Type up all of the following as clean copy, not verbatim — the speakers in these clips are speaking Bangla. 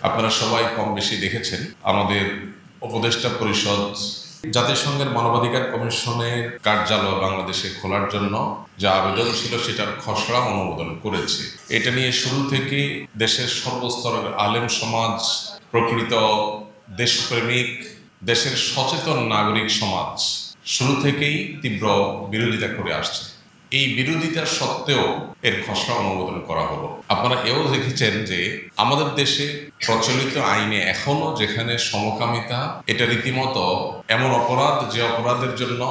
আপনারা সবাই কম বেশি দেখেছেন আমাদের উপদেষ্টা পরিষদ জাতিসংঘের মানবাধিকার কমিশনের কার্যালয় বাংলাদেশে খোলার জন্য যা আবেদন ছিল সেটার খসড়া অনুমোদন করেছে। এটা নিয়ে শুরু থেকে দেশের সর্বস্তরের আলেম সমাজ, প্রকৃত দেশপ্রেমিক, দেশের সচেতন নাগরিক সমাজ শুরু থেকেই তীব্র বিরোধিতা করে আসছে। এই বিরোধিতা সত্ত্বেও এর খসড়া অনুমোদন করা হলো। আপনারা এও দেখেছেন যে আমাদের দেশে প্রচলিত আইনে এখনো যেখানে সমকামিতা, এটা রীতিমতো এমন অপরাধ যে অপরাধের জন্য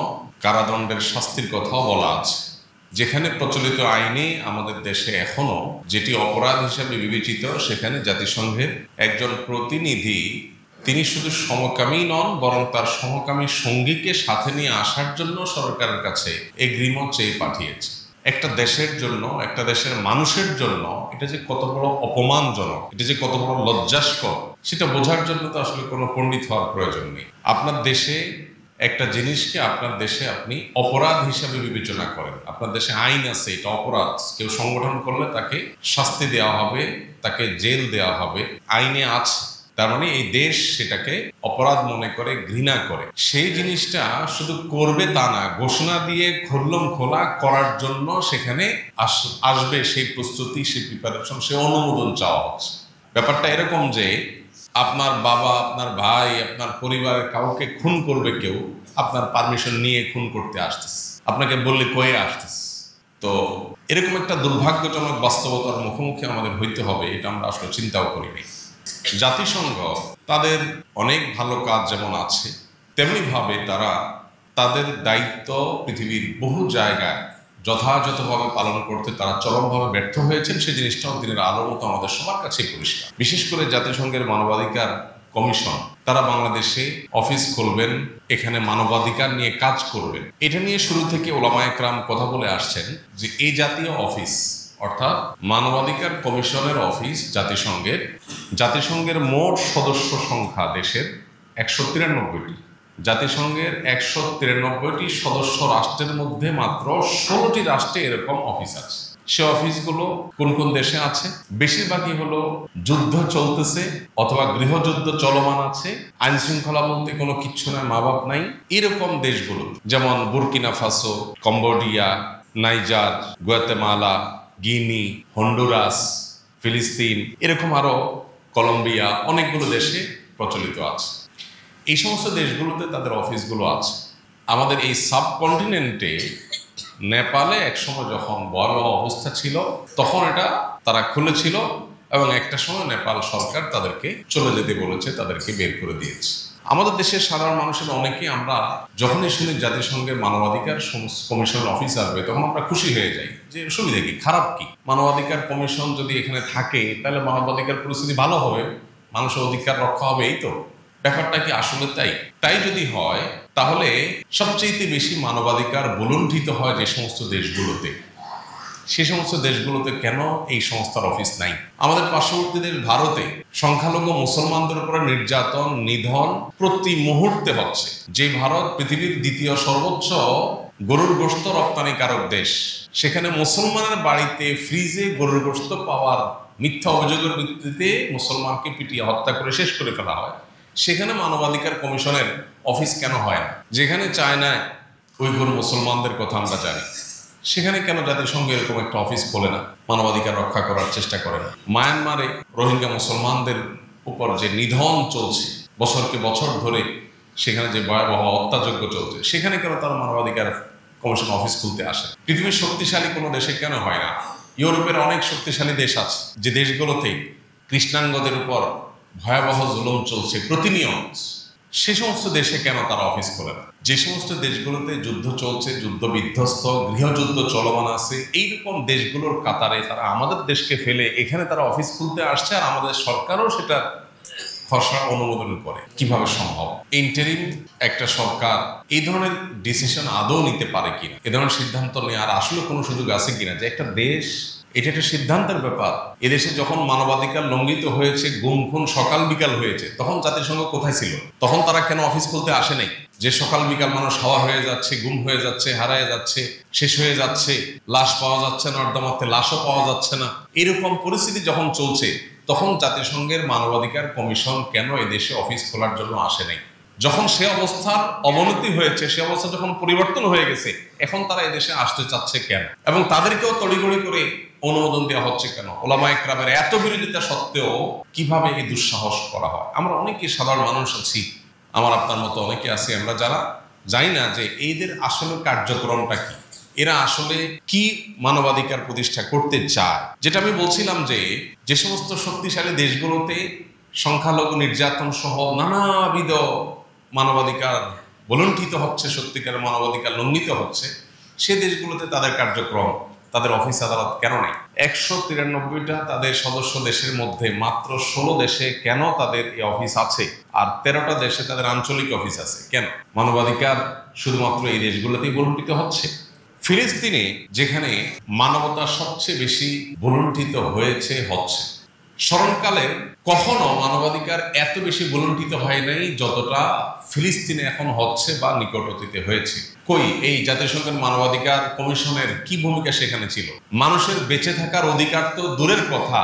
কারাদণ্ডের শাস্তির কথাও বলা আছে। যেখানে প্রচলিত আইনে আমাদের দেশে এখনো যেটি অপরাধ হিসাবে বিবেচিত, সেখানে জাতিসংঘের একজন প্রতিনিধি তিনি শুধু সমকামী নন, বরং তার সমকামী সঙ্গীকে সাথে নিয়ে আসার জন্য সরকারের কাছে এগ্রিমেন্ট চেয়ে পাঠিয়েছে। একটা দেশের জন্য, একটা দেশের মানুষের জন্য এটা যে কত বড় অপমানজনক, এটা যে কত বড় লজ্জাস্কর, সেটা বোঝার জন্য তো আসলে কোনো পণ্ডিত হওয়ার প্রয়োজন নেই। আপনার দেশে একটা জিনিসকে আপনার দেশে আপনি অপরাধ হিসাবে বিবেচনা করেন, আপনার দেশে আইন আছে, এটা অপরাধ, কেউ সংগঠন করলে তাকে শাস্তি দেওয়া হবে, তাকে জেল দেওয়া হবে, আইনে আছে। তার মানে এই দেশ সেটাকে অপরাধ মনে করে, ঘৃণা করে। সেই জিনিসটা শুধু করবে তা না, ঘোষণা দিয়ে খুল্লম খোলা করার জন্য সেখানে আসবে সেই প্রস্তুতি, সেই প্রিপারেশন, সে অনুমোদন চাওয়া হচ্ছে। ব্যাপারটা এরকম যে আপনার বাবা, আপনার ভাই, আপনার পরিবারের কাউকে খুন করবে কেউ, আপনার পারমিশন নিয়ে খুন করতে আসতেছে, আপনাকে বললে কয়ে আসতেছে। তো এরকম একটা দুর্ভাগ্যজনক বাস্তবতার মুখোমুখি আমাদের হইতে হবে, এটা আমরা আসলে চিন্তাও করিনি। জাতিসংঘ তাদের অনেক ভালো কাজ যেমন আছে, তেমনিভাবে তারা তাদের দায়িত্ব পৃথিবীর বহু জায়গায় যথাযথভাবে পালন করতে তারা চরমভাবে ব্যর্থ হয়েছেন। সেই জিনিসটাও দিনের আলোর মতো আমাদের সবার কাছে পরিষ্কার। বিশেষ করে জাতিসংঘের মানবাধিকার কমিশন, তারা বাংলাদেশে অফিস খুলবেন, এখানে মানবাধিকার নিয়ে কাজ করবেন। এটা নিয়ে শুরু থেকে ওলামায়ে কেরাম কথা বলে আসছেন যে এই জাতীয় অফিস, অর্থাৎ মানবাধিকার কমিশনের অফিস জাতিসংঘের মোট সদস্য সংখ্যা দেশের 193টি। জাতিসংঘের 193টি সদস্য রাষ্ট্রের মধ্যে মাত্র 16টি রাষ্ট্রে এরকম অফিস আছে। সে অফিসগুলো কোন কোন দেশে আছে? বেশিরভাগই হলো যুদ্ধ চলতেছে অথবা গৃহযুদ্ধ চলমান আছে, আইন শৃঙ্খলা বলতে কোনো কিচ্ছু নাই, মা বাপ নাই, এরকম দেশগুলো, যেমন Burkina Faso, Cambodia, Niger, Guatemala, Guinea, Honduras, ফিলিস্তিন, এরকম আরো কলম্বিয়া, অনেকগুলো দেশে প্রচলিত আছে। এই সমস্ত দেশগুলোতে তাদের অফিসগুলো আছে। আমাদের এই সাবকন্টিনেন্টে নেপালে একসময় যখন ভয়াবহ অবস্থা ছিল, তখন এটা তারা খুলেছিল এবং একটা সময় নেপাল সরকার তাদেরকে চলে যেতে বলেছে, তাদেরকে বের করে দিয়েছে। আমাদের দেশের সাধারণ মানুষের অনেকেই আমরা যখনই শুনি জাতিসংঘের মানবাধিকার কমিশনের অফিস আসবে, তখন আমরা খুশি হয়ে যাই যে সুবিধা কি, খারাপ কি, মানবাধিকার কমিশন যদি এখানে থাকে তাহলে মানবাধিকার পরিস্থিতি ভালো হবে, মানুষের অধিকার রক্ষা হবে। এই তো ব্যাপারটা কি আসলে তাই যদি হয়, তাহলে সবচেয়ে বেশি মানবাধিকার বলুণ্ঠিত হয় যে সমস্ত দেশগুলোতে, সে সমস্ত দেশগুলোতে কেন এই সংস্থার অফিস নাই? আমাদের পার্শ্ববর্তী দেশ ভারতে সংখ্যালঘু মুসলমানদের উপরে নির্যাতন, নিধন প্রতি মুহূর্তে হচ্ছে। যে ভারত পৃথিবীর দ্বিতীয় সর্বোচ্চ গরুর গোশত রপ্তানিকারক দেশ, সেখানে মুসলমানের বাড়িতে ফ্রিজে গরুর গোশত পাওয়ার মিথ্যা অভিযোগের ভিত্তিতে মুসলমানকে পিটিয়ে হত্যা করে শেষ করে ফেলা হয়। সেখানে মানবাধিকার কমিশনের অফিস কেন হয় না? যেখানে চায়নায় উইঘুর মুসলমানদের কথা আমরা জানি, সেখানে কেন জাতিসংঘ এরকম একটা অফিস খোলে না, মানবাধিকার রক্ষা করার চেষ্টা করে না? মায়ানমারে রোহিঙ্গা মুসলমানদের উপর যে নিধন চলছে বছরকে বছর ধরে, সেখানে যে ভয়াবহ হত্যাযজ্ঞ চলছে, সেখানে কেন তারা মানবাধিকার কমিশন অফিস খুলতে আসে? পৃথিবীর শক্তিশালী কোনো দেশে কেন হয় না? ইউরোপের অনেক শক্তিশালী দেশ আছে যে দেশগুলোতে কৃষ্ণাঙ্গদের উপর ভয়াবহ জুলুম চলছে প্রতিনিয়ত, সে সমস্ত দেশে কেন তারা অফিস খোলে না? যে সমস্ত দেশগুলোতে যুদ্ধ চলছে, যুদ্ধ বিধ্বস্ত, গৃহযুদ্ধ চলমান আছে, এইরকম দেশগুলোর কাতারে তারা আমাদের দেশকে ফেলে এখানে তারা অফিস খুলতে আসছে, আর আমাদের সরকারও সেটা খসড়া অনুমোদন করে। কিভাবে সম্ভব? ইন্টারিম একটা সরকার এই ধরনের ডিসিশন আদৌ নিতে পারে কিনা, এ ধরনের সিদ্ধান্ত নেওয়ার আসলে কোনো সুযোগ আছে কিনা? যে একটা দেশ, এটা একটা সিদ্ধান্তের ব্যাপার। এদেশে যখন মানবাধিকার লঙ্ঘিত হয়েছে, গুম খুন সকাল বিকাল হয়েছে, তখন জাতিসংঘ কোথায় ছিল? তখন তারা কেন অফিস খুলতে আসে নাই? যে সকাল বিকাল মানুষ হাওয়া হয়ে যাচ্ছে, গুম হয়ে যাচ্ছে, হারায় যাচ্ছে, শেষ হয়ে যাচ্ছে, লাশ পাওয়া যাচ্ছে না, নর্দমাতে লাশও পাওয়া যাচ্ছে না, এরকম পরিস্থিতি যখন চলছে, তখন জাতিসংঘের মানবাধিকার কমিশন কেন এদেশে অফিস খোলার জন্য আসে নাই? যখন সে অবস্থার অবনতি হয়েছে, সে অবস্থা যখন পরিবর্তন হয়ে গেছে, এখন তারা এদেশে আসতে চাচ্ছে কেন? এবং তাদেরকেও তড়িঘড়ি করে অনুমোদন দেওয়া হচ্ছে কেন? ওলামা একরামের এত বিরোধিতা সত্ত্বেও কিভাবে এই দুঃসাহস করা হয়? আমরা অনেকে সাধারণ মানুষ আছি, আমার আপনার মতো অনেকে আছি, আমরা যারা জানি না যে এদের আসলে কার্যক্রমটা কি, এরা আসলে কি মানবাধিকার প্রতিষ্ঠা করতে চায়। যেটা আমি বলছিলাম যে সমস্ত শক্তিশালী দেশগুলোতে সংখ্যালঘু নির্যাতন সহ নানাবিধ মানবাধিকার বলুণ্ঠিত হচ্ছে, সত্যিকার মানবাধিকার লঙ্ঘিত হচ্ছে, সে দেশগুলোতে তাদের কার্যক্রম, তাদের অফিস আদালত কেন নেই? 193টা তাদের সদস্য দেশের মধ্যে মাত্র 16 দেশে কেন তাদের এই অফিস আছে, আর 13টা দেশে তাদের আঞ্চলিক অফিস আছে কেন? মানবাধিকার শুধুমাত্র এই দেশগুলোতেই বলুণ্ঠিত হচ্ছে। ফিলিস্তিনে যেখানে মানবতা সবচেয়ে বেশি বলুণ্ঠিত হচ্ছে, স্মরণকালে কখনো মানবাধিকার এত বেশি বলুণ্ঠিত হয় নাই যতটা ফিলিস্তিনে এখন হচ্ছে বা নিকট অতীতে হয়েছে। কই এই জাতিসংঘের মানবাধিকার কমিশনের কি ভূমিকা সেখানে ছিল? মানুষের বেঁচে থাকার অধিকার তো দূরের কথা,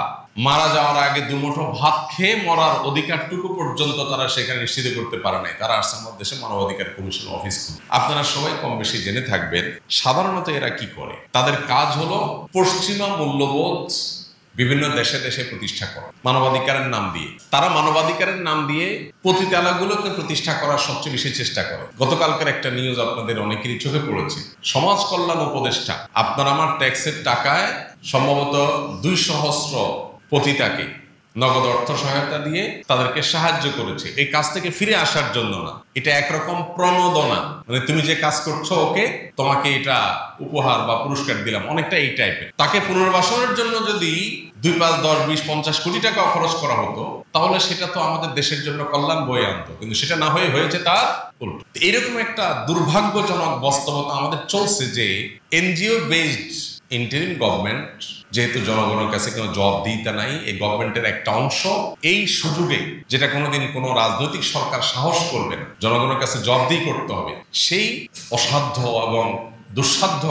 মারা যাওয়ার আগে দুমুঠো ভাত খেয়ে মরার অধিকারটুকু পর্যন্ত তারা সেখানে নিশ্চিত করতে পারে নাই। তারা আসছে আমাদের দেশে মানবাধিকার কমিশন অফিস। আপনারা সবাই কম বেশি জেনে থাকবেন সাধারণত এরা কি করে। তাদের কাজ হলো পশ্চিমা মূল্যবোধ বিভিন্ন দেশে দেশে প্রতিষ্ঠা করা মানবাধিকারের নাম দিয়ে। তারা মানবাধিকারের নাম দিয়ে পতিতালয়গুলোকে প্রতিষ্ঠা করার সবচেয়ে বেশি চেষ্টা করে। গতকালকের একটা নিউজ আপনাদের অনেকেরই চোখে পড়েছে, সমাজ কল্যাণ উপদেষ্টা আপনার আমার ট্যাক্সের টাকায় সম্ভবত 2 সহস্র পতিতাকে নগদ অর্থ সহায়তা দিয়ে তাদেরকে সাহায্য করেছে এই কাজ থেকে ফিরে আসার জন্য না। এটা একরকম প্রণোদনা, মানে তুমি যে কাজ করছো ওকে, তোমাকে এটা উপহার বা পুরস্কার দিলাম, অনেকটা এই টাইপের। তাকে পুনর্বাসনের জন্য যদি 2, 5, 10, 20, 50 কোটি টাকা খরচ করা হতো তাহলে সেটা তো আমাদের দেশের জন্য কল্যাণ বয়ে আনতো, কিন্তু সেটা না হয়ে হয়েছে তার উল্টো। এরকম একটা দুর্ভাগ্যজনক বাস্তবতা আমাদের চলছে যে এনজিও বেসড ইন্টারিম গভর্নমেন্ট, যেহেতু জনগণের কাছে কোনো জবাবদিহিতা নাই, এই গভর্নমেন্টের একটা অংশ এই সুযোগে, যেটা কোনোদিন কোনো রাজনৈতিক সরকার সাহস করবে না, জনগণের কাছে জবাবদিহি করতে হবে, সেই অসাধ্য এবং দুঃসাধ্য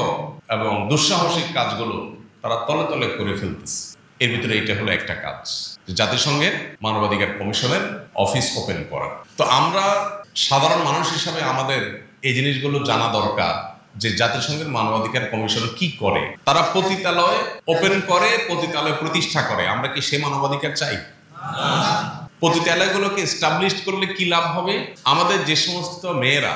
এবং দুঃসাহসিক কাজগুলো তারা তলে তলে করে ফেলতেছে। এর ভিতরে এটা হলো একটা কাজ, জাতিসংঘের মানবাধিকার কমিশনের অফিস ওপেন করা। তো আমরা সাধারণ মানুষ হিসাবে আমাদের এই জিনিসগুলো জানা দরকার যে জাতিসংঘের মানবাধিকার কমিশন কি করে। তারা পতিতালয় ওপেন করে, পতিতালয় প্রতিষ্ঠা করে। আমরা কি সে মানবাধিকার চাই? পতিতালয়গুলোকে এস্টাবলিশ করলে কি লাভ হবে? আমাদের যে সমস্ত মেয়েরা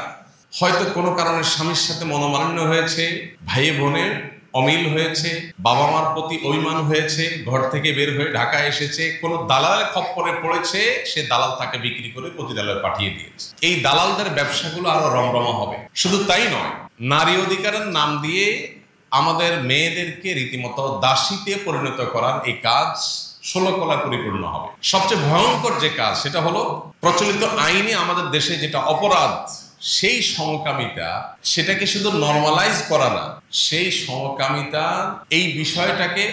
হয়তো কোনো কারণে স্বামীর সাথে মনোমালিন্য হয়েছে, ভাই বোনের অমিল হয়েছে, বাবা মার প্রতি অভিমান হয়েছে, ঘর থেকে বের হয়ে ঢাকা এসেছে, কোন দালালের খপ্পরে পড়েছে, সে দালাল তাকে বিক্রি করে পতিতালয়ে পাঠিয়ে দিয়েছে। এই দালালদের ব্যবসাগুলো আরো রমরমা হবে। শুধু তাই নয়, নারী অধিকারের নাম দিয়ে আমাদের মেয়েদেরকে রীতিমতো দাসীতে পরিণত করার এই কাজ 16 কলা পরিপূর্ণ হবে। সবচেয়ে ভয়ঙ্কর যে কাজ সেটা হলো প্রচলিত আইনে আমাদের দেশে যেটা অপরাধ, সেই সমকামিতা, সেটাকে শুধু নরমালাইজ করা না, সেই সমকামিতা এই বিষয়টাকে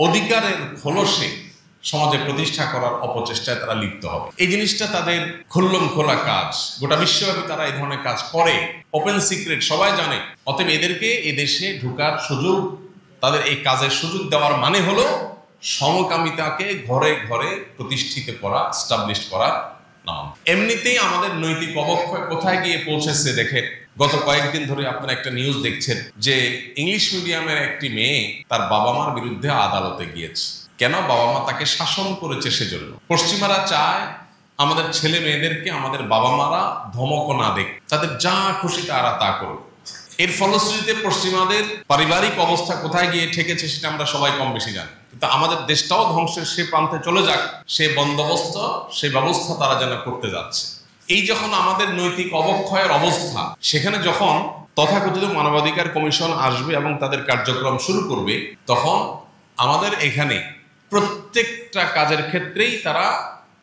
অধিকারের খোলসে সমাজে প্রতিষ্ঠা করার অপচেষ্টায় তারা লিপ্ত হবে। এই জিনিসটা তাদের খুল্লম খোলা কাজ, গোটা বিশ্বব্যাপী তারা এই ধরনের কাজ করে, ওপেন সিক্রেট, সবাই জানে। অতএব এদেরকে এদেশে ঢোকার সুযোগ, তাদের এই কাজের সুযোগ দেওয়ার মানে হলো সমকামিতাকে ঘরে ঘরে প্রতিষ্ঠিত করা, এস্টাবলিশ করা না। এমনিতেই আমাদের নৈতিক অবক্ষয় কোথায় গিয়ে পৌঁছেছে দেখেন। গত কয়েকদিন ধরে আপনারা একটা নিউজ দেখছেন যে ইংলিশ মিডিয়ামের একটি মেয়ে তার বাবা মার বিরুদ্ধে আদালতে গিয়েছে। কেন? বাবা মা তাকে শাসন করেছে সেজন্য। পশ্চিমারা চায় আমাদের ছেলে মেয়েদেরকে আমাদের বাবা মারা ধমক না দেখ, তাদের যা খুশি তারা তা করুক। এর ফলশ্রুতিতে পশ্চিমাদের পারিবারিক অবস্থা কোথায় গিয়ে ঠেকেছে সেটা আমরা সবাই কম বেশি জানি। কিন্তু আমাদের দেশটাও ধ্বংসের সে প্রান্তে চলে যাক, সে বন্দোবস্ত, সে ব্যবস্থা তারা যেন করতে যাচ্ছে। এই যখন আমাদের নৈতিক অবক্ষয়ের অবস্থা, সেখানে যখন তথাকথিত মানবাধিকার কমিশন আসবে এবং তাদের কার্যক্রম শুরু করবে, তখন আমাদের এখানে প্রত্যেকটা কাজের ক্ষেত্রেই তারা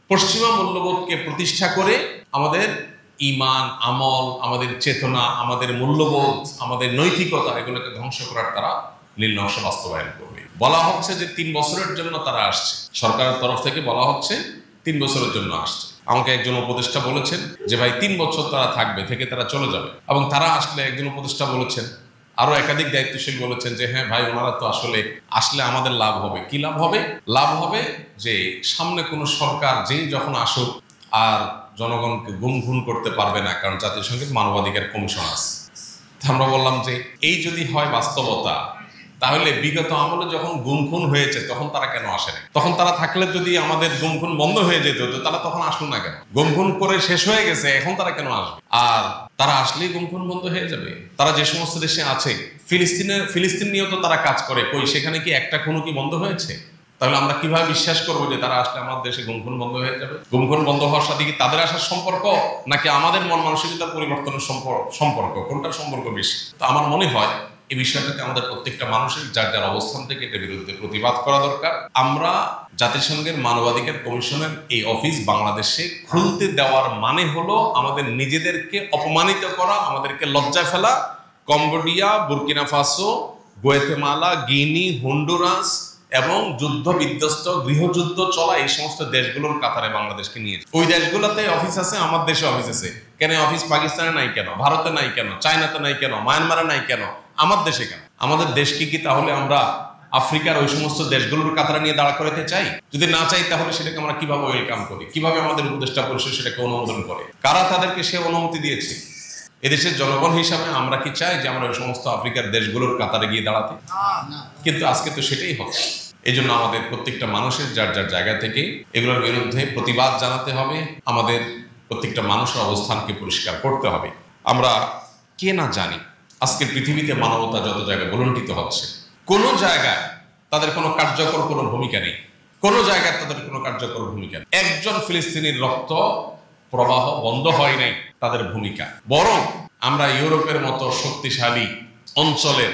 পশ্চিমা মূল্যবোধকে প্রতিষ্ঠা করে আমাদের ঈমান, আমল, আমাদের চেতনা, আমাদের মূল্যবোধ, আমাদের নৈতিকতা, এগুলোকে ধ্বংস করার তারা নীল নকশা বাস্তবায়ন করবে। বলা হচ্ছে যে 3 বছরের জন্য তারা আসছে, সরকারের তরফ থেকে বলা হচ্ছে 3 বছরের জন্য আসছে। আমাকে একজন উপদেষ্টা বলেছেন যে ভাই 3 বছর তারা থাকবে, থেকে তারা চলে যাবে। এবং তারা আসলে একজন উপদেষ্টা বলেছেন আরো একাধিক দায়িত্বশীল বলেছেন যে হ্যাঁ ভাই, ওনারা তো আসলে আসলে আমাদের লাভ হবে। কি লাভ হবে? লাভ হবে যে সামনে কোনো সরকার যেই যখন আসুক আর জনগণকে গুম করতে পারবে না, কারণ জাতিসংঘের মানবাধিকার কমিশন আছে। আমরা বললাম যে এই যদি হয় বাস্তবতা, তাহলে বিগত আমলে যখন গুম হয়েছে তখন তারা কেন আসে না? তখন তারা থাকলে যদি আমাদের গুম বন্ধ হয়ে যেত, তো তারা তখন আসলো না কেন? গুম করে শেষ হয়ে গেছে, এখন তারা কেন আসবে? আর তারা আসলেই গুম বন্ধ হয়ে যাবে। তারা যে সমস্ত দেশে আছে, ফিলিস্তিন নিয়েও তো তারা কাজ করে, কই সেখানে কি একটা খুনও কি বন্ধ হয়েছে? তাহলে আমরা কিভাবে বিশ্বাস করবো যে তারা আসলে আমার দেশে গুম বন্ধ হয়ে যাবে? গুম বন্ধ হওয়ার সাথে কি তাদের আসার সম্পর্ক, নাকি আমাদের মন মানসিকতার পরিবর্তনের সম্পর্ক, কোনটার সম্পর্ক বেশি? তো আমার মনে হয় এই বিষয়টাতে আমাদের প্রত্যেকটা মানুষের যার যার অবস্থান থেকে এটার বিরুদ্ধে প্রতিবাদ করা দরকার। আমরা জাতিসংঘের মানবাধিকার কমিশনের এই অফিস বাংলাদেশে খুলতে দেওয়ার মানে হলো আমাদের নিজেদেরকে অপমানিত করা, আমাদেরকে লজ্জায় ফেলা। Cambodia, Burkina Faso, Guatemala, Guinea, Honduras এবং যুদ্ধ বিধ্বস্ত, গৃহযুদ্ধ চলা এই সমস্ত দেশগুলোর কাতারে বাংলাদেশকে নিয়েছে। ওই দেশগুলোতে অফিস আছে, আমার দেশে অফিস আছে। কেন অফিস পাকিস্তানে নাই কেন? ভারতে নাই কেন? চায়নাতে নাই কেন? মায়ানমারে নাই কেন? আমার দেশে কেন? আমাদের দেশকে কি তাহলে আমরা আফ্রিকার ওই সমস্ত দেশগুলোর কাতারে নিয়ে দাঁড়া করাতে চাই? যদি না চাই, তাহলে সেটাকে আমরা কিভাবে ওয়েলকাম করি? কিভাবে আমাদের উপদেষ্টা পরিষদ সেটাকে অনুমোদন করে? কারা তাদেরকে সে অনুমতি দিয়েছে? এদেশের জনগণ হিসাবে আমরা কি চাই যে আমরা ওই সমস্ত আফ্রিকার দেশগুলোর কাতারে গিয়ে দাঁড়াতে? কিন্তু আজকে তো সেটাই হচ্ছে। এই জন্য আমাদের প্রত্যেকটা মানুষের যার যার জায়গা থেকে এগুলোর বিরুদ্ধে প্রতিবাদ জানাতে হবে। আমাদের প্রত্যেকটা মানুষের অবস্থানকে পরিষ্কার করতে হবে। আমরা কে না জানি আজকের পৃথিবীতে মানবতা যত জায়গায় ভুলুণ্ঠিত হচ্ছে, কোনো জায়গায় তাদের কোনো কার্যকর কোনো ভূমিকা নেই। কোনো জায়গায় তাদের কোনো কার্যকর ভূমিকা নেই। একজন ফিলিস্তিনির রক্ত প্রবাহ বন্ধ হয় নাই তাদের ভূমিকা। বরং আমরা ইউরোপের মতো শক্তিশালী অঞ্চলের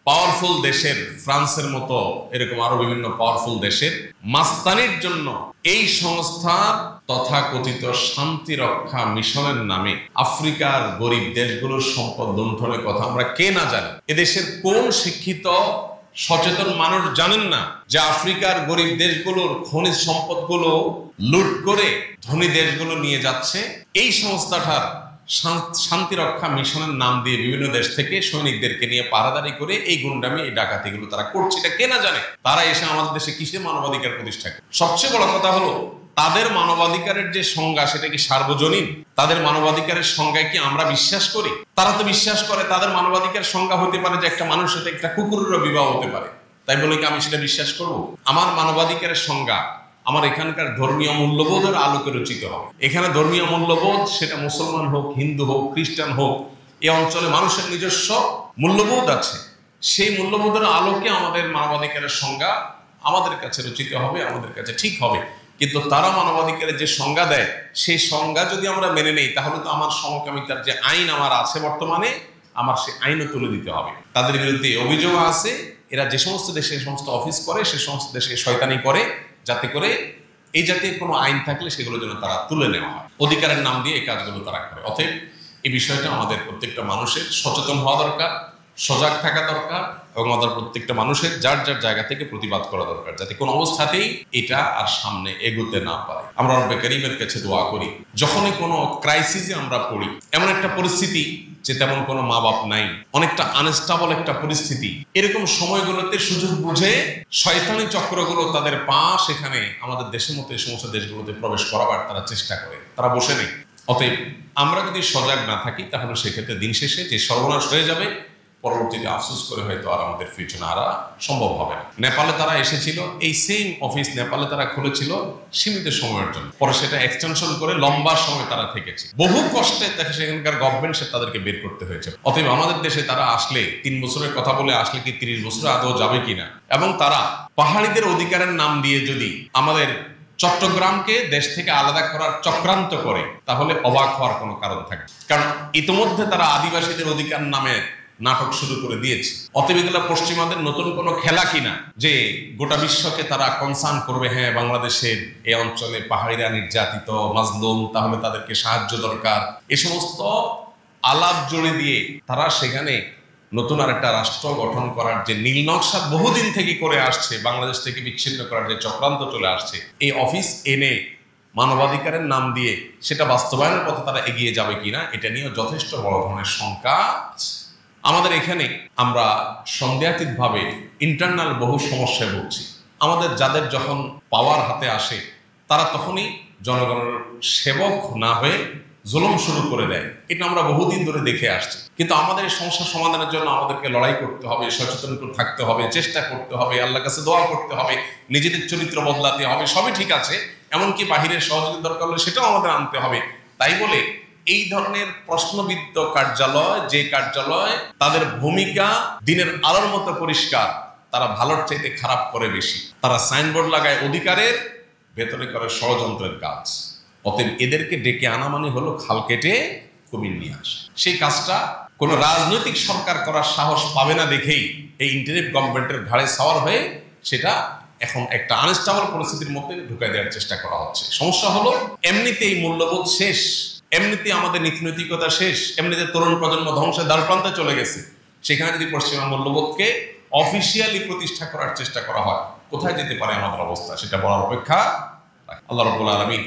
পাওয়ারফুল দেশের, ফ্রান্সের মতো এরকম আরো বিভিন্ন পাওয়ারফুল দেশের মাস্তানির জন্য এই সংস্থার তথাকথিত শান্তি রক্ষা মিশনের নামে আফ্রিকার গরিব দেশগুলোর সম্পদ লুণ্ঠনের কথা আমরা কে না জানি? এদেশের কোন শিক্ষিত সচেতন মানুষ জানেন না যে আফ্রিকার গরিব দেশগুলোর খনিজ সম্পদগুলো লুট করে ধনী দেশগুলো নিয়ে যাচ্ছে? এই সংস্থাটার শান্তি রক্ষা মিশনের নাম দিয়ে বিভিন্ন দেশ থেকে সৈনিকদেরকে নিয়ে পাহারাদারি করে এই গুন্ডামি, এই ডাকাতিগুলো তারা করছে। এটা কে না জানে? তারা এসে আমাদের দেশে কিসের মানবাধিকার প্রতিষ্ঠা করে? সবচেয়ে বড় কথা হলো, তাদের মানবাধিকারের যে সংজ্ঞা সেটা কি সার্বজনীন? তাদের মানবাধিকারের সংজ্ঞায় কি আমরা বিশ্বাস করি? তারা তো বিশ্বাস করে তাদের মানবাধিকার সংজ্ঞা হতে পারে যে একটা মানুষের সাথে একটা কুকুরেরও বিবাহ হতে পারে। তাই বলে কি আমি সেটা বিশ্বাস করব? আমার মানবাধিকারের সংজ্ঞা আমার এখানকার ধর্মীয় মূল্যবোধের আলোকে রচিত হবে। এখানে ধর্মীয় মূল্যবোধ, সেটা মুসলমান হোক, হিন্দু হোক, খ্রিস্টান হোক, এই অঞ্চলে মানুষের নিজস্ব মূল্যবোধ আছে। সেই মূল্যবোধের আলোকে আমাদের মানবাধিকারের সংজ্ঞা আমাদের কাছে রচিত হবে, আমাদের কাছে ঠিক হবে। কিন্তু তারা মানবাধিকারের যে সংজ্ঞা দেয়, সেই সংজ্ঞা যদি আমরা মেনে নেই, তাহলে তো আমার সমকামিতার যে আইন আমার আছে বর্তমানে, আমার সেই আইনও তুলে দিতে হবে। তাদের বিরুদ্ধে অভিযোগ আছে, এরা যে সমস্ত দেশে সমস্ত অফিস করে, সে সমস্ত দেশে শয়তানি করে, যাতে করে এই জাতীয় কোনো আইন থাকলে সেগুলো যেন তারা তুলে নেওয়া হয়। অধিকারের নাম দিয়ে এই কাজগুলো তারা করে। অতএব এই বিষয়টা আমাদের প্রত্যেকটা মানুষের সচেতন হওয়া দরকার, সজাগ থাকা দরকার, এবং আমাদের প্রত্যেকটা মানুষের যার যার জায়গা থেকে প্রতিবাদ করা দরকার, যাতে কোনো অবস্থাতেই এটা আর সামনে এগোতে না পারে। আমরা রব্বে কারীমের কাছে দোয়া করি, যখনই কোনো ক্রাইসিসে আমরা পড়ি, এমন একটা পরিস্থিতি যে তেমন কোনো মা বাপ নাই, অনেকটা আনস্টেবল একটা পরিস্থিতি, এরকম সময়গুলোতে সুযোগ বুঝে শয়তানি চক্রগুলো তাদের পা সেখানে আমাদের দেশের মতো এই সমস্ত দেশগুলোতে প্রবেশ করাবার তারা চেষ্টা করে, তারা বসে নেই। অতএব আমরা যদি সজাগ না থাকি, তাহলে সেক্ষেত্রে দিন শেষে যে সর্বনাশ হয়ে যাবে, পরবর্তীতে আফসোস করে হয়তো আর আমাদের পিছনে আরা সম্ভব হবে না। নেপালে তারা এসেছিল, এই সেম অফিস নেপালে তারা খুলেছিল সীমিত সময়ের জন্য, পরে সেটা এক্সটেনশন করে লম্বা সময় তারা থেকেছে। বহু কষ্টে সেখানকার গভর্নমেন্ট সে তাদেরকে বের করতে হয়েছে। অতএব আমাদের দেশে তারা আসলে 3 বছরের কথা বলে আসলে কি 30 বছর আদৌ যাবে কিনা, এবং তারা পাহাড়িদের অধিকারের নাম দিয়ে যদি আমাদের চট্টগ্রামকে দেশ থেকে আলাদা করার চক্রান্ত করে, তাহলে অবাক হওয়ার কোনো কারণ থাকে। কারণ ইতিমধ্যে তারা আদিবাসীদের অধিকার নামে নাটক শুরু করে দিয়েছে। অতএব এগুলো পশ্চিমাদের নতুন কোনো খেলা কিনা যে গোটা বিশ্বকে তারা কনসার্ন করবে, হ্যাঁ বাংলাদেশের এই অঞ্চলে পাহাড়িরা নির্যাতিত, মাজলুম, তাহলে তাদেরকে সাহায্য দরকার। এ সমস্ত আলাপ জুড়ে দিয়ে তারা সেখানে নতুন আর একটা রাষ্ট্র গঠন করার যে নীল নকশা বহুদিন থেকে করে আসছে, বাংলাদেশ থেকে বিচ্ছিন্ন করার যে চক্রান্ত চলে আসছে, এই অফিস এনে মানবাধিকারের নাম দিয়ে সেটা বাস্তবায়নের পথে তারা এগিয়ে যাবে কিনা, এটা নিয়ে যথেষ্ট বড় ধরনের শঙ্কা। আমাদের এখানে আমরা সন্দেহাতীতভাবে ইন্টারনাল বহু সমস্যায় ভুগছি। আমাদের যাদের যখন পাওয়ার হাতে আসে তারা তখনই জনগণের সেবক না হয়ে জুলুম শুরু করে দেয়। এটা আমরা বহুদিন ধরে দেখে আসছি। কিন্তু আমাদের এই সমস্যা সমাধানের জন্য আমাদেরকে লড়াই করতে হবে, সচেতন থাকতে হবে, চেষ্টা করতে হবে, আল্লাহর কাছে দোয়া করতে হবে, নিজেদের চরিত্র বদলাতে হবে। সবই ঠিক আছে, এমনকি বাহিরের সহযোগিতা দরকার হলে সেটাও আমাদের আনতে হবে। তাই বলে এই ধরনের প্রশ্নবিদ্ধ কার্যালয়, যে কার্যালয় তাদের ভূমিকা দিনের আলোর মতো পরিষ্কার, তারা ভালোর চাইতে খারাপ করে বেশি। তারা সাইনবোর্ড লাগায় অধিকারের, ভেতরে করে ষড়যন্ত্রের কাজ। অতএব এদেরকে ডেকে আনা মানে হলো খাল কেটে কুমির নিয়ে আসা। সেই কাজটা কোন রাজনৈতিক সরকার করার সাহস পাবে না দেখেই এই ইন্টারিম গভর্নমেন্টের ঘাড়ে সাওয়ার হয়ে সেটা এখন একটা আনস্টেবল পরিস্থিতির মধ্যে ঢুকাই দেওয়ার চেষ্টা করা হচ্ছে। সমস্যা হলো এমনিতেই মূল্যবোধ শেষ, এমনিতে আমাদের নীতিনৈতিকতা শেষ, এমনিতে তরুণ প্রজন্ম ধ্বংসের দ্বারপ্রান্তে চলে গেছে। সেখানে যদি পশ্চিমা মূল্যবোধকে অফিসিয়ালি প্রতিষ্ঠা করার চেষ্টা করা হয়, কোথায় যেতে পারে আমাদের অবস্থা সেটা বলার অপেক্ষা। আল্লাহ রাব্বুল আলামিন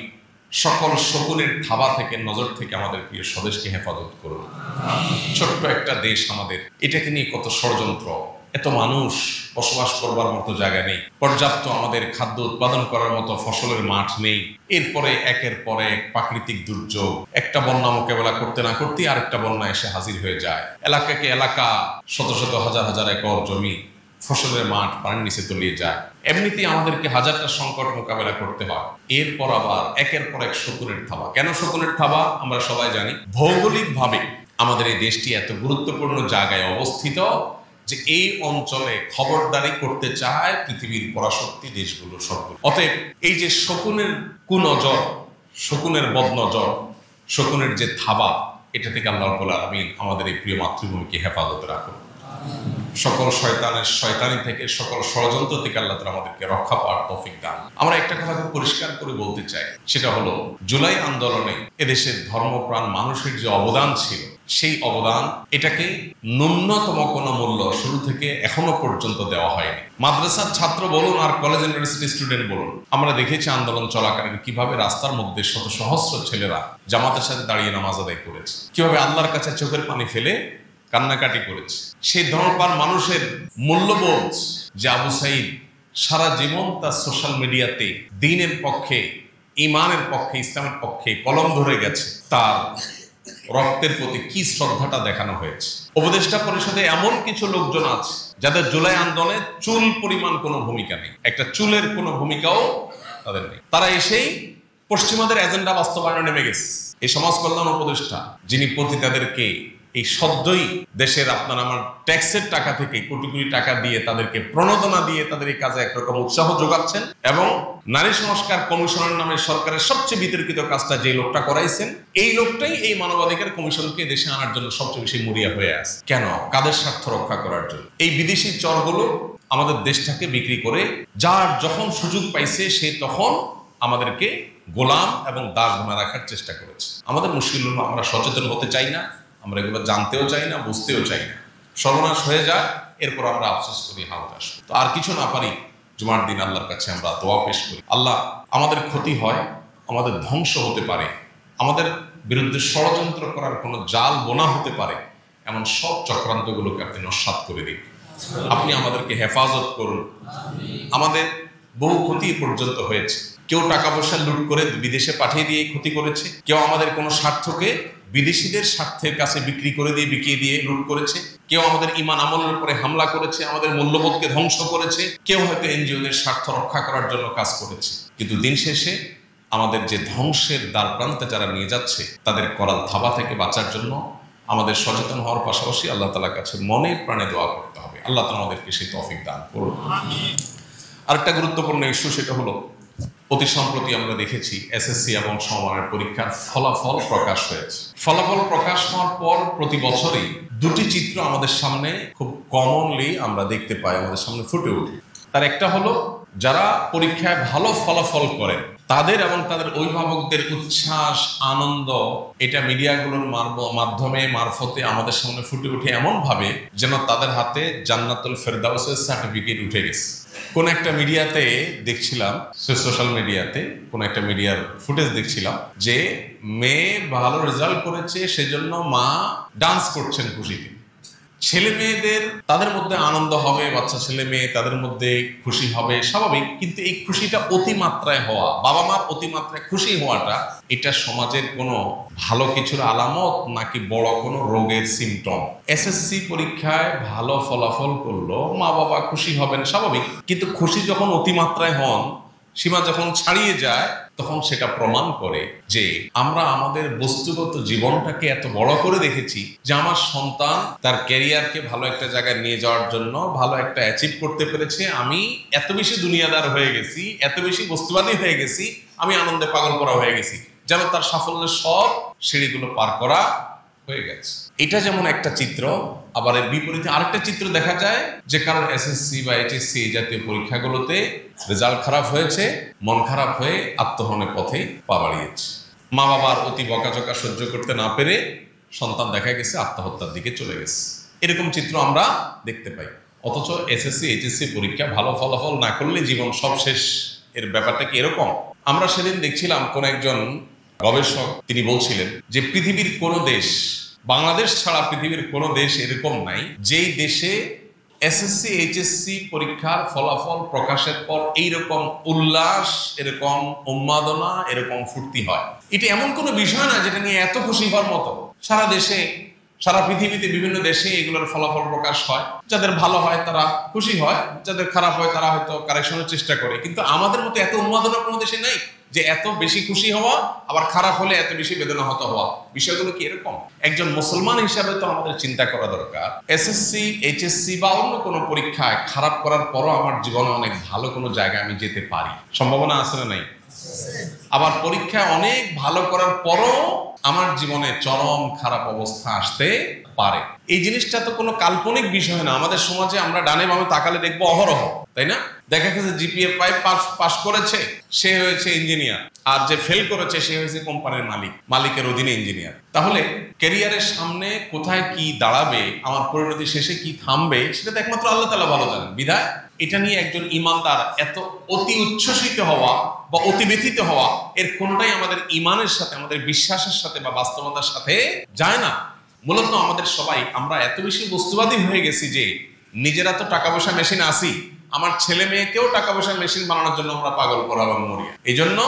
সকল শকুনের থাবা থেকে, নজর থেকে আমাদের প্রিয় স্বদেশকে হেফাজত করুন। ছোট্ট একটা দেশ আমাদের, এটাকে নিয়ে কত ষড়যন্ত্র, এত মানুষ, বসবাস করবার মতো জায়গা নেই, পর্যাপ্ত আমাদের খাদ্য উৎপাদন করার মতো ফসলের মাঠ নেই। এরপরে একের পর এক প্রাকৃতিক দুর্যোগ, একটা বন্যা মোকাবেলা করতে না করতে আরেকটা বন্যা এসে হাজির হয়ে যায়। এলাকাকে এলাকা, শত শত হাজার হাজার একর জমি, ফসলের মাঠ পানির নিচে তলিয়ে যায়। এমনিতেই আমাদেরকে হাজারটা সংকট মোকাবেলা করতে হয়, এরপর আবার একের পর এক শকুনের থাবা। কেন শকুনের থাবা? আমরা সবাই জানি, ভৌগোলিকভাবে আমাদের এই দেশটি এত গুরুত্বপূর্ণ জায়গায় অবস্থিত যে এই অঞ্চলে খবরদারি করতে চায় পৃথিবীর পরাশক্তি দেশগুলো সবগুলো। অতএব এই যে শকুনের কুনজর, শকুনের বদনজর, শকুনের যে থাবা, এটা থেকে আল্লাহ রাব্বুল আলামিন আমাদের এই প্রিয় মাতৃভূমিকে হেফাজতে রাখুন। সকল শয়তানের শয়তানি থেকে, সকল ষড়যন্ত্র থেকে আল্লাহ তাআলা আমাদেরকে রক্ষা পাওয়ার তৌফিক দান। আমরা একটা কথা খুব পরিষ্কার করে বলতে চাই, সেটা হলো জুলাই আন্দোলনে এদেশের ধর্মপ্রাণ মানুষের যে অবদান ছিল, সেই অবদান এটাকে ন্যূনতম কোনো মূল্য শুরু থেকে এখনো পর্যন্ত দেওয়া হয়নি। মাদ্রাসার ছাত্র বলুন আর কলেজ ইউনিভার্সিটি স্টুডেন্ট বলুন, আমরা দেখেছি আন্দোলন চলাকালীন কিভাবে রাস্তার মধ্যে শত সহস্র ছেলেরা জামাতের সাথে দাঁড়িয়ে নামাজ আদায় করেছে, কিভাবে আল্লাহর কাছে চোখের পানি ফেলে কান্নাকাটি করেছে। সেই ধর্মপ্রাণ মানুষের মূল্যবোধ যে আবু সাইদ সারা জীবন তার সোশ্যাল মিডিয়াতে দ্বীনের পক্ষে, ইমানের পক্ষে, ইসলামের পক্ষে কলম ধরে গেছে, তার রক্তের প্রতি কি শ্রদ্ধাটা দেখানো হয়েছে। উপদেষ্টা পরিষদে এমন কিছু লোকজন আছে যাদের জুলাই আন্দোলনে চুল পরিমাণ কোনো ভূমিকা নেই, একটা চুলের কোনো ভূমিকাও তাদের নেই। তারা এসেই পশ্চিমাদের এজেন্ডা বাস্তবায়নে নেমে গেছে। এই সমাজ কল্যাণ উপদেষ্টা, যিনি পতিতাদেরকে এই সদ্যই দেশের আপনার আমার ট্যাক্সের টাকা থেকে কোটি কোটি টাকা দিয়ে তাদেরকে প্রণোদনা দিয়ে তাদের এই কাজে একরকম উৎসাহ যোগাচ্ছেন, এবং নারী সংস্কার কমিশনের নামে সরকারের সবচেয়ে বিতর্কিত কাজটা যে লোকটা করাইছেন, এই লোকটাই এই মানবাধিকার কমিশনকে দেশে আনার জন্য সবচেয়ে বেশি মরিয়া হয়ে আছে। কেন? কাদের স্বার্থ রক্ষা করার জন্য। এই বিদেশি চরগুলো আমাদের দেশটাকে বিক্রি করে যার যখন সুযোগ পাইছে সে তখন আমাদেরকে গোলাম এবং দাস বানায় রাখার চেষ্টা করেছে। আমাদের মুশকিল হলো আমরা সচেতন হতে চাই না, আমরা এগুলো জানতেও চাই না, বুঝতেও চাই না। সর্বনাশ হয়ে যায়, এরপর আমরা আফসোস করি, হতাশ। তো আর কিছু না পারি, জুমার দিন আল্লাহর কাছে আমরা দোয়া পেশ করি, আল্লাহ আমাদের ক্ষতি হয়, আমাদের ধ্বংস হতে পারে, আমাদের বিরুদ্ধে ষড়যন্ত্র করার কোনো জাল বোনা হতে পারে, এমন সব চক্রান্তগুলোকে আপনি নস্যাৎ করে দিন। আপনি আমাদেরকে হেফাজত করুন। আমাদের বহু ক্ষতি পর্যন্ত হয়েছে। কেউ টাকা পয়সা লুট করে বিদেশে পাঠিয়ে দিয়ে ক্ষতি করেছে, কেউ আমাদের কোনো স্বার্থকে বিদেশিদের স্বার্থের কাছে বিক্রি করে দিয়ে, বিকিয়ে দিয়ে লুট করেছে, কেউ আমাদের ইমান আমলের উপরে হামলা করেছে, আমাদের মূল্যবোধকে ধ্বংস করেছে, কেউ হয়তো এনজিওদের স্বার্থ রক্ষা করার জন্য কাজ করেছে। কিন্তু দিন শেষে আমাদের যে ধ্বংসের দ্বার প্রান্তে যারা নিয়ে যাচ্ছে, তাদের করাল থাবা থেকে বাঁচার জন্য আমাদের সচেতন হওয়ার পাশাপাশি আল্লাহ তাআলার কাছে মনে প্রাণে দোয়া করতে হবে। আল্লাহ তাআলা আমাদেরকে সেই তৌফিক দান করুন। আরেকটা গুরুত্বপূর্ণ ইস্যু, সেটা হলো অতি সম্প্রতি আমরা দেখেছি এসএসসি এবং সমমানের পরীক্ষার ফলাফল প্রকাশ হয়েছে। ফলাফল প্রকাশ হওয়ার পর প্রতি বছরই দুটি চিত্র আমাদের সামনে খুব কমনলি আমরা দেখতে পাই, আমাদের সামনে ফুটে ওঠে। তার একটা হলো যারা পরীক্ষায় ভালো ফলাফল করেন তাদের এবং তাদের অভিভাবকদের উচ্ছ্বাস, আনন্দ, এটা মিডিয়াগুলোর মাধ্যমে মারফতে আমাদের সামনে ফুটে ওঠে এমন ভাবে যেন তাদের হাতে জান্নাতুল ফেরদাউসের সার্টিফিকেট উঠে গেছে। কোন একটা মিডিয়াতে দেখছিলাম, সোশ্যাল মিডিয়াতে কোন একটা মিডিয়ার ফুটেজ দেখছিলাম যে মেয়ে ভালো রেজাল্ট করেছে সেজন্য মা ডান্স করছেন খুশিতে। ছেলে মেয়েদের তাদের মধ্যে আনন্দ হবে, বাচ্চা ছেলে মেয়ে তাদের মধ্যে খুশি হবে স্বাভাবিক, কিন্তু এই খুশিটা অতিমাত্রায় হওয়া, বাবা মার অতিমাত্রায় খুশি হওয়াটা, এটা সমাজের কোনো ভালো কিছুর আলামত নাকি বড় কোনো রোগের সিমটম? এসএসসি পরীক্ষায় ভালো ফলাফল করলো, মা বাবা খুশি হবেন স্বাভাবিক, কিন্তু খুশি যখন অতিমাত্রায় হন, সীমা যখন ছাড়িয়ে যায়, তখন সেটা প্রমাণ করে যে আমরা আমাদের বস্তুগত জীবনটাকে এত বড় করে দেখেছি যে আমার সন্তান তার ক্যারিয়ারকে ভালো একটা জায়গায় নিয়ে যাওয়ার জন্য ভালো একটা অ্যাচিভ করতে পেরেছে, আমি এত বেশি দুনিয়াদার হয়ে গেছি, এত বেশি বস্তুবাদী হয়ে গেছি, আমি আনন্দে পাগল করা হয়ে গেছি, যেন তার সাফল্যের সব সিঁড়িগুলো পার করা হয়ে গেছে। এটা যেমন একটা চিত্র, আবার এর বিপরীতে আরেকটা চিত্র দেখা যায় যে কারণ এসএসসি বা এইচএসসি এই জাতীয় পরীক্ষাগুলোতে রেজাল্ট খারাপ হয়েছে, মন খারাপ হয়ে আত্মহননের পথে পা বাড়িয়েছে। মা বাবার অতি বকাঝকা সহ্য করতে না পেরে সন্তান দেখা গেছে আত্মহত্যার দিকে চলে গেছে। এরকম চিত্র আমরা দেখতে পাই। অথচ এসএসসি এইচএসসি পরীক্ষা ভালো ফলাফল না করলে জীবন সব শেষ, এর ব্যাপারটা কি এরকম? আমরা সেদিন দেখছিলাম কোন একজন গবেষক, তিনি বলছিলেন যে পৃথিবীর কোন দেশ, বাংলাদেশ ছাড়া পৃথিবীর কোন দেশ এরকম নাই যেই দেশে এসএসসি এইচএসসি পরীক্ষার ফলাফল প্রকাশের পর এইরকম উল্লাস, এরকম উন্মাদনা, এরকম ফুর্তি হয়। এটা এমন কোনো বিষয় না যেটা নিয়ে এত খুশি হওয়ার মতো। সারা দেশে, সারা পৃথিবীতে বিভিন্ন দেশে এগুলোর ফলাফল প্রকাশ হয়, যাদের ভালো হয় তারা খুশি হয়, যাদের খারাপ হয় তারা হয়তো কারেকশনের চেষ্টা করে, কিন্তু আমাদের মতো এত উন্মাদনা কোনো দেশে নেই যে এত বেশি খুশি হওয়া, আবার খারাপ হলে এত বেশি বেদনাহত হওয়া। বিষয়গুলো কি এরকম? একজন মুসলমান হিসাবে তো আমাদের চিন্তা করা দরকার, এসএসসি এইচএসসি বা অন্য কোনো পরীক্ষায় খারাপ করার পরও আমার জীবনে অনেক ভালো কোনো জায়গায় আমি যেতে পারি, সম্ভাবনা আছে না নাই? আবার পরীক্ষায় অনেক ভালো করার পরও আমার জীবনে চরম খারাপ অবস্থা আসতে পারে। এই জিনিসটা তো কোনো কাল্পনিক বিষয় না। আমাদের সমাজে আমরা ডানে বামে তাকালে দেখবো অহরহ, তাই না? দেখা গেছে জিপিএ পাস করেছে, সে হয়েছে ইঞ্জিনিয়ার, আর যে ফেল করেছে সে হয়েছে কোম্পানির মালিকের অধীনে ইঞ্জিনিয়ার। তাহলে ক্যারিয়ারের সামনে কোথায় কি দাঁড়াবে, আমার পরিণতি শেষে কি থামবে, সেটা তো একমাত্র আল্লাহ তাআলা ভালো জানেন। বিধায় এটা নিয়ে একজন ঈমানদার এত অতি উচ্ছ্বসিত হওয়া বা অতি ব্যথিত হওয়া, এর কোনটাই আমাদের ঈমানের সাথে, আমাদের বিশ্বাসের সাথে বা বাস্তবতার সাথে যায় না। মূলত আমাদের সবাই আমরা এত বেশি বস্তুবাদী হয়ে গেছি যে নিজেরা তো টাকা পয়সা মেশিন আসি, আমার ছেলে মেয়েকেও টাকা পয়সা মেশিন বানানোর জন্য আমরা পাগল করা এবং মরিয়া। এই জন্য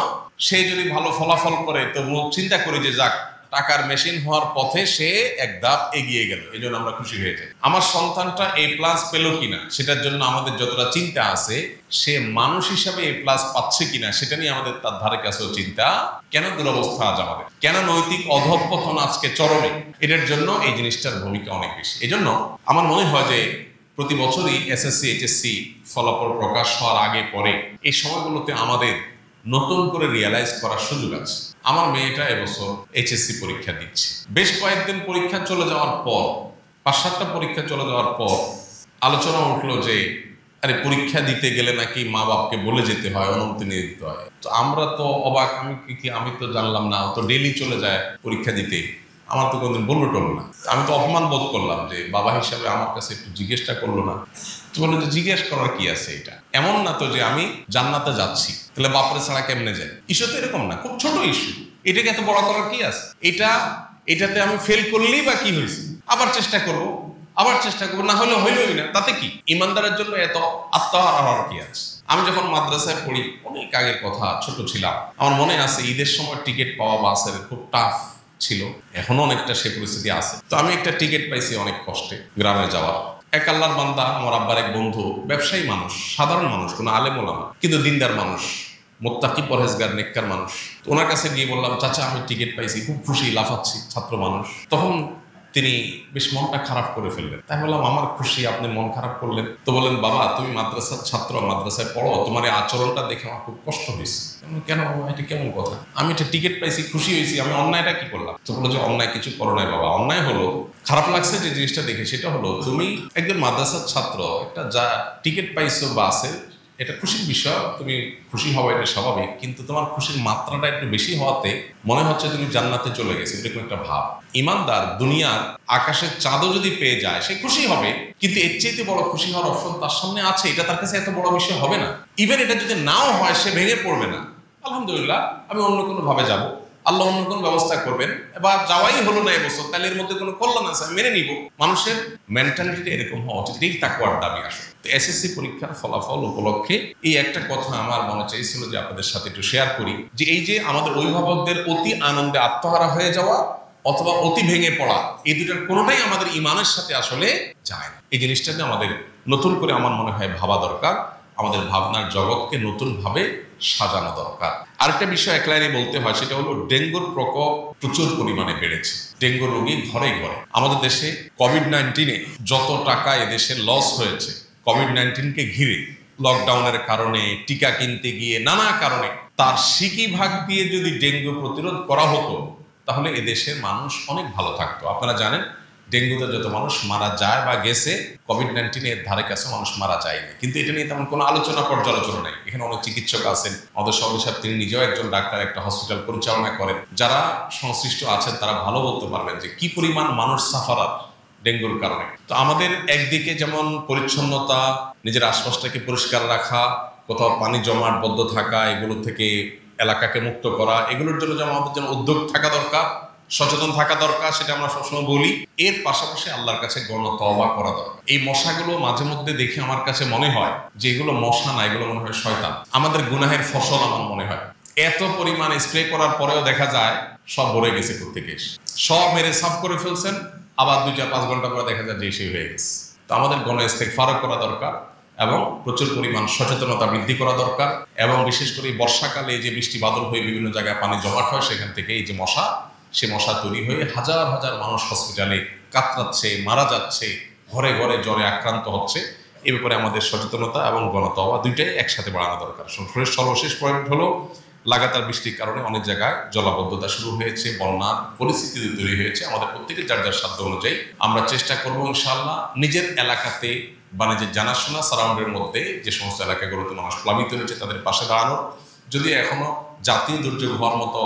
সে যদি ভালো ফলাফল করে তো চিন্তা করি যে যাক, টাকার মেশিন হওয়ার পথে সে এক ধাপ এগিয়ে গেল, এই জন্য আমরা খুশি হয়ে যাই। আমার সন্তানটা A+ পেল কিনা সেটার জন্য আমাদের যতটা চিন্তা আছে, সে মানুষ হিসাবে A+ পাচ্ছে কিনা সেটা নিয়ে আমাদের তার ধারে কাছেও চিন্তা। কেন দুরবস্থা আজ আমাদের, কেন নৈতিক অধঃপতন আজকে চরমে, এটার জন্য এই জিনিসটার ভূমিকা অনেক বেশি। এই জন্য আমার মনে হয় যে প্রতি বছরই এসএসসি এইচএসসি ফলাফল প্রকাশ হওয়ার আগে পরে এই সময়গুলোতে আমাদের নতুন করে রিয়েলাইজ করার সুযোগ আছে। আমার মেয়েটা এবছর এইচএসসি পরীক্ষা দিচ্ছে। বেশ কয়েকদিন পরীক্ষা চলে যাওয়ার পর, 5-7টা পরীক্ষা চলে যাওয়ার পর আলোচনা উঠলো যে আরে পরীক্ষা দিতে গেলে নাকি মা বাপকে বলে যেতে হয়, অনুমতি নিয়ে দিতে হয়। তো আমরা তো অবাক, আমি তো জানলাম না, ও তো ডেইলি চলে যায় পরীক্ষা দিতে, আমার তো কোনদিন বললো টললো না। আমি তো অপমান বোধ করলাম যে বাবা হিসাবে আমার কাছে একটু জিজ্ঞেসটা করলো না। তো বললো যে জিজ্ঞেস করার কি আছে, এটা এমন না তো যে আমি জান্নাতে যাচ্ছি, তাহলে বাপরে ছাড়া কেমনে যায়। ইস্যু তো এরকম না, খুব ছোট ইস্যু, এটাকে এত বড় করার কি আছে? এটাতে আমি ফেল করলেই বা কি হয়েছে, আবার চেষ্টা করবো, না হলে হইলই না, তাতে কি? ইমানদারের জন্য এত আত্মহারা হওয়ার কি আছে? আমি যখন মাদ্রাসায় পড়ি, অনেক আগের কথা, ছোট ছিলাম, আমার মনে আছে ঈদের সময় টিকিট পাওয়া বাসের খুব টাফ ছিল, এখনো অনেকটা সে পরিস্থিতি আছে। তো আমি একটা টিকিট পাইছি অনেক কষ্টে গ্রামে যাওয়ার। এক আল্লাহর বান্দা, আমার আব্বার এক বন্ধু, ব্যবসায়ী মানুষ, সাধারণ মানুষ, কোনো আলেম ওলামা, কিন্তু দিনদার মানুষ, মুত্তাকি পরহেজগার নেককার মানুষ। তো ওনার কাছে গিয়ে বললাম, চাচা আমি টিকিট পাইছি, খুব খুশি, লাফাচ্ছি, ছাত্র মানুষ। তখন তিনি বেশ মনটা খারাপ করে ফেললেন। তাই বললাম আমার খুশি, আপনি মন খারাপ করলেন। তো বললেন, বাবা তুমি মাদ্রাসার ছাত্র, মাদ্রাসায় পড়ো, তোমার এই আচরণটা দেখে আমার খুব কষ্ট হয়েছে। কেন বাবা, এটা কেমন কথা? আমি একটা টিকিট পাইছি, খুশি হয়েছি, আমি অন্যায়টা কি করলাম? তো বললো যে অন্যায় কিছু করো নাই বাবা, অন্যায় হলো, খারাপ লাগছে যে জিনিসটা দেখে, সেটা হলো তুমি একজন মাদ্রাসার ছাত্র, একটা যা টিকিট পাইছো বাসে, এটা খুশির বিষয়, তুমি খুশি হওয়া এটা স্বাভাবিক, কিন্তু তোমার খুশির মাত্রাটা একটু বেশি হওয়াতে মনে হচ্ছে তুমি জান্নাতে চলে গেছো, এরকম একটা ভাব। ইমানদার দুনিয়ার আকাশের চাঁদও যদি পেয়ে যায় সে খুশি হবে, কিন্তু এর চাইতে বড় খুশি হওয়ার অপশন তার সামনে আছে, এটা তার কাছে এত বড় বিষয় হবে না। ইভেন এটা যদি নাও হয় সে ভেঙে পড়বে না, আলহামদুলিল্লাহ আমি অন্য কোনো ভাবে যাব, আল্লাহ অন্য কোনো ব্যবস্থা করবেন, বা যাওয়াই হলো না এবছর, তাহলে এর মধ্যে কোনো কল্যাণ আছে, আমি মেনে নিব। মানুষের মেন্টালিটিটা এরকম হওয়া উচিত, এই তাকওয়ার দাবি আসলে। এসএসসি পরীক্ষার ফলাফল উপলক্ষে এই একটা কথা আমার মনে চাইছিল যে আপনাদের সাথে একটু শেয়ার করি, যে এই যে আমাদের অভিভাবকদের অতি আনন্দে আত্মহারা হয়ে যাওয়া অথবা অতি ভেঙে পড়া, এই দুটার কোনোটাই আমাদের ইমানের সাথে আসলে যায় না। এই জিনিসটাকে আমাদের নতুন করে আমার মনে হয় ভাবা দরকার, আমাদের ভাবনার জগৎকে নতুন ভাবে সাজানো দরকার। আরেকটা বিষয় এক লাইনে বলতে হয়, সেটা হলো ডেঙ্গুর প্রকোপ প্রচুর পরিমাণে বেড়েছে। ডেঙ্গু রোগী ঘরে ঘরে। আমাদের দেশে কোভিড-19 যত টাকা এদেশে লস হয়েছে কোভিড-19কে ঘিরে, লকডাউনের কারণে, টিকা কিনতে গিয়ে, নানা কারণে, তার সিকি ভাগ দিয়ে যদি ডেঙ্গু প্রতিরোধ করা হতো তাহলে এদেশের মানুষ অনেক ভালো থাকতো। আপনারা জানেন ডেঙ্গুতে যত মানুষ মারা যায় বা গেছে, কোভিড-19 এর ধারে কাছে মানুষ মারা যায়নি, কিন্তু এটা নিয়ে তেমন কোনো আলোচনা পর্যালোচনা নেই। এখানে অনেক চিকিৎসক আছেন, আমাদের সভাপতি সাহেব তিনি নিজেও একজন ডাক্তার, একটা হসপিটাল পরিচালনা করেন। যারা সংশ্লিষ্ট আছেন তারা ভালো বলতে পারবেন যে কি পরিমাণ মানুষ সাফারাত ডেঙ্গুর কারণে। তো আমাদের একদিকে যেমন পরিচ্ছন্নতা, নিজের আশপাশটাকে পরিষ্কার রাখা, কোথাও পানি জমাটবদ্ধ থাকা, এগুলো থেকে এলাকাকে মুক্ত করা, এগুলোর জন্য যেমন আমাদের জন্য উদ্যোগ থাকা দরকার, সচেতন থাকা দরকার, সেটা আমরা সবসময় বলি। এর পাশাপাশি আল্লাহর কাছে গণ তওবা করা দরকার। এই মশাগুলো মাঝে মধ্যে দেখে আমার কাছে মনে হয় যে এগুলো মশা না, এগুলো মনে হয় শয়তান, আমাদের গুনাহের ফসল আমার মনে হয়। এত পরিমাণ স্প্রে করার পরেও দেখা যায় সব ভরে গেছে, প্রত্যেকে সব মেরে সাফ করে ফেলছেন, আবার 2-4-5 ঘন্টা পরে দেখা যায় যে সেই হয়ে গেছে। তো আমাদের গণ ইস্তেগফার করা দরকার এবং প্রচুর পরিমাণ সচেতনতা বৃদ্ধি করা দরকার। এবং বিশেষ করে বর্ষাকালে যে বৃষ্টি বাদল হয়ে বিভিন্ন জায়গায় পানি জমাট হয়, সেখান থেকে এই যে মশা, সে মশা তৈরি হয়ে হাজার হাজার মানুষ হসপিটালে কাতরাচ্ছে, মারা যাচ্ছে, ঘরে ঘরে জ্বরে আক্রান্ত হচ্ছে। এ ব্যাপারে আমাদের সচেতনতা এবং গণতওবা দুইটাই একসাথে বাড়ানো দরকার। সর্বশেষ পয়েন্ট হলো, লাগাতার বৃষ্টির কারণে অনেক জায়গায় জলাবদ্ধতা শুরু হয়েছে, বন্যার পরিস্থিতি তৈরি হয়েছে। আমাদের প্রত্যেকের যার যার সাধ্য অনুযায়ী আমরা চেষ্টা করবো ইনশাআল্লাহ নিজের এলাকাতে বা নিজের জানাশোনা সারাউন্ডের মধ্যে যে সমস্ত এলাকাগুলোতে মানুষ প্লাবিত হয়েছে তাদের পাশে দাঁড়ানো। যদি এখনো জাতীয় দুর্যোগ হওয়ার মতো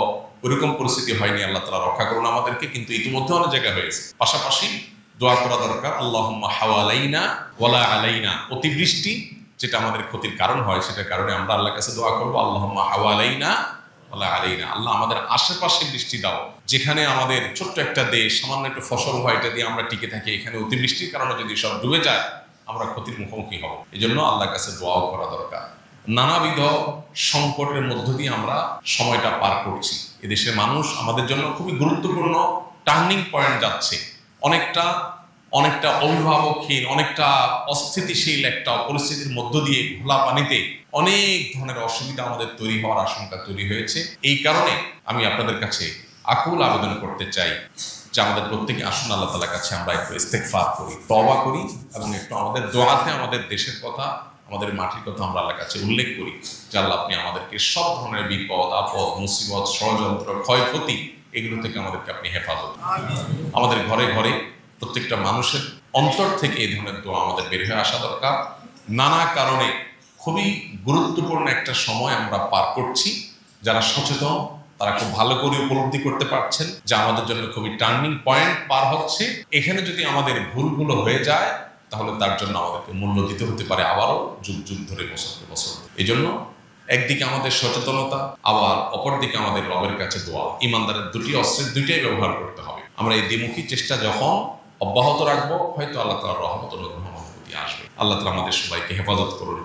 ওইরকম পরিস্থিতি হয়নি, আল্লাহ তাআলা রক্ষা করুন আমাদেরকে, কিন্তু ইতিমধ্যে অনেক জায়গায় হয়েছে। পাশাপাশি দোয়া করা দরকার, আল্লাহুম্মা হাওয়ালাইনা ওয়ালা আলাইনা। অতিবৃষ্টি যেটা আমাদের ক্ষতির কারণ হয়, সেটার কারণে আমরা আল্লাহর কাছে দোয়া করবো, আল্লাহুম্মা হাওয়ালাইনা ওয়ালা আলাইনা। আল্লাহ আমাদের আশেপাশে বৃষ্টি দাও, যেখানে আমাদের ছোট্ট একটা দেশ, সামান্য একটু ফসল হয়, এটা দিয়ে আমরা টিকে থাকি, এখানে অতিবৃষ্টির কারণে যদি সব ডুবে যায় আমরা ক্ষতির মুখোমুখি হব। এই জন্য আল্লাহর কাছে দোয়াও করা দরকার। নানাবিধ সংকটের মধ্য দিয়ে আমরা সময়টা পার করছি। এদেশের মানুষ আমাদের জন্য খুবই গুরুত্বপূর্ণ টার্নিং পয়েন্ট যাচ্ছে। অনেকটা অভিভাবকহীন, অনেকটা অস্থিতিশীল একটা পরিস্থিতির মধ্য দিয়ে ঘোলা পানিতে অনেক ধরনের অসুবিধা আমাদের তৈরি হওয়ার আশঙ্কা তৈরি হয়েছে। এই কারণে আমি আপনাদের কাছে আকুল আবেদন করতে চাই যে আমাদের প্রত্যেকে আসুন আল্লাহ তাআলার কাছে আমরা একটু ইস্তেগফার করি, তওবা করি, এবং একটু আমাদের দোয়াতে আমাদের দেশের কথা, আমাদের মাটির কথা আমরা আল্লাহর কাছে উল্লেখ করি যে আল্লাহ আপনি আমাদেরকে সব ধরনের বিপদ আপদ, মুসিবত, ষড়যন্ত্র, ক্ষয়ক্ষতি, এগুলো থেকে আমাদেরকে আপনি হেফাজত। আমাদের ঘরে ঘরে প্রত্যেকটা মানুষের অন্তর থেকে এই ধরনের দোয়া আমাদের বের হয়ে আসা দরকার। নানা কারণে খুবই গুরুত্বপূর্ণ একটা সময় আমরা পার করছি। যারা সচেতন তারা খুব ভালো করে উপলব্ধি করতে পারছেন যে আমাদের জন্য খুবই টার্নিং পয়েন্ট পার হচ্ছে। এখানে যদি আমাদের ভুলগুলো হয়ে যায় তাহলে তার জন্য আমাদেরকে মূল্য দিতে হতে পারে আবারও যুগ যুগ ধরে, বছর বছর। এই জন্য একদিকে আমাদের সচেতনতা, আবার অপরদিকে আমাদের রবের কাছে দোয়া। ইমানদারের দুটি অস্ত্রের দুইটাই ব্যবহার করতে হবে। আমরা এই দ্বিমুখী চেষ্টা যখন অব্যাহত রাখবো, হয়তো আল্লাহ তাআলার রহমত অনুগ্রহ আসবে। আল্লাহ তাআলা আমাদের সবাইকে হেফাজত করুন,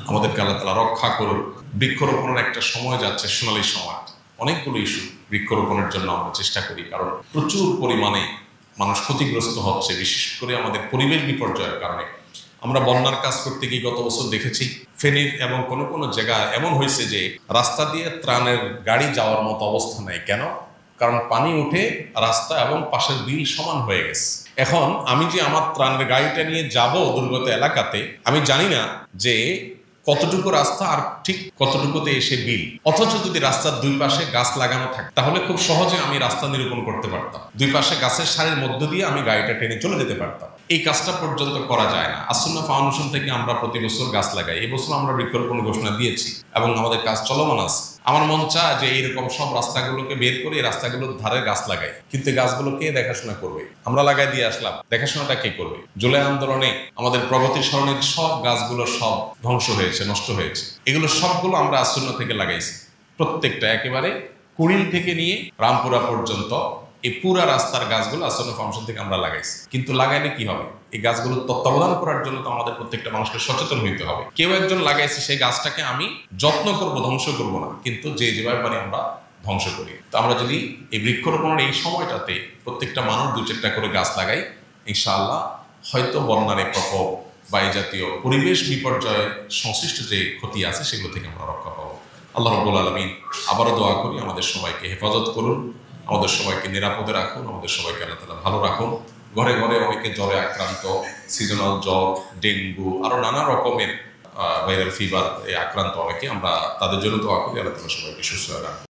আমাদেরকে আল্লাহ তাআলা রক্ষা করুন। বৃক্ষরোপণের একটা সময় যাচ্ছে, সোনালী সময়। অনেকগুলো ইস্যু বৃক্ষরোপণের জন্য আমরা চেষ্টা করি, কারণ প্রচুর পরিমাণে মানুষ ক্ষতিগ্রস্ত হচ্ছে, বিশেষ করে আমাদের পরিবেশ বিপর্যয়ের কারণে। আমরা বন্যার কাজ করতে গিয়ে গত বছর দেখেছি ফেনীর এবং কোনো কোনো জায়গায় এমন হয়েছে যে রাস্তা দিয়ে ত্রাণের গাড়ি যাওয়ার মতো অবস্থা নেই। কেন? কারণ পানি উঠে রাস্তা এবং পাশের বিল সমান হয়ে গেছে। এখন আমি যে আমার ত্রাণের গাড়িটা নিয়ে যাব দুর্গত এলাকাতে, আমি জানি না যে কতটুকু রাস্তা আর ঠিক কতটুকুতে এসে বিল। অথচ যদি রাস্তার দুই পাশে গাছ লাগানো থাকে তাহলে খুব সহজে আমি রাস্তা নিরূপণ করতে পারতাম, দুই পাশে গাছের সারির মধ্য দিয়ে আমি গাড়িটা টেনে চলে যেতে পারতাম। এই কাজটা পর্যন্ত করা যায় না। আসুন্নাহ ফাউন্ডেশন থেকে আমরা প্রতি বছর গাছ লাগাই। এই বছর আমরা বৃক্ষরোপণ ঘোষণা দিয়েছি এবং আমাদের কাজ চলমান আছে। আমার মন চায় যে এইরকম সব রাস্তাগুলোকে বের করে এই রাস্তাগুলোর ধারে গাছ লাগাই, কিন্তু গাছগুলো কে দেখাশোনা করবে? আমরা লাগাই দিয়ে আসলাম, দেখাশোনাটা কে করবে? জুলাই আন্দোলনে আমাদের প্রগতির স্মরণের সব গাছগুলো সব ধ্বংস হয়েছে, নষ্ট হয়েছে। এগুলো সবগুলো আমরা আসুন্নাহ থেকে লাগাইছি, প্রত্যেকটা একেবারে কুড়িল থেকে নিয়ে রামপুরা পর্যন্ত এই পুরা রাস্তার গাছগুলো আসন্ন ফাউন্ডেশন থেকে আমরা লাগাইছি। কিন্তু লাগাইলে কি হবে? এই গাছগুলো তত্ত্বাবধান করার জন্য তো আমাদের প্রত্যেকটা মানুষকে সচেতন হইতে হবে। কেউ একজন লাগাইছে, সেই গাছটাকে আমি যত্ন করব, ধ্বংস করব না, কিন্তু যে যেভাবে পারি আমরা ধ্বংস করি। তো আমরা যদি এই বৃক্ষরোপণের এই সময়টাতে প্রত্যেকটা মানুষ 2-4টা করে গাছ লাগাই, ইনশাআল্লাহ হয়তো বন্যার এই প্রকোপ বা এই জাতীয় পরিবেশ বিপর্যয় সংশ্লিষ্ট যে ক্ষতি আছে সেগুলো থেকে আমরা রক্ষা পাবো। আল্লাহ রাব্বুল আলামিন আবারও দোয়া করি আমাদের সবাইকে হেফাজত করুন, আমাদের সবাইকে নিরাপদে রাখুন, আমাদের সবাইকে আল্লাহ তাআলা ভালো রাখুন। ঘরে ঘরে অনেকে জ্বরে আক্রান্ত, সিজনাল জ্বর, ডেঙ্গু, আরো নানা রকমের ভাইরাল ফিভার আক্রান্ত অনেকে, আমরা তাদের জন্য দোয়া করি আল্লাহ তাআলা সবাইকে সুস্থ রাখুন।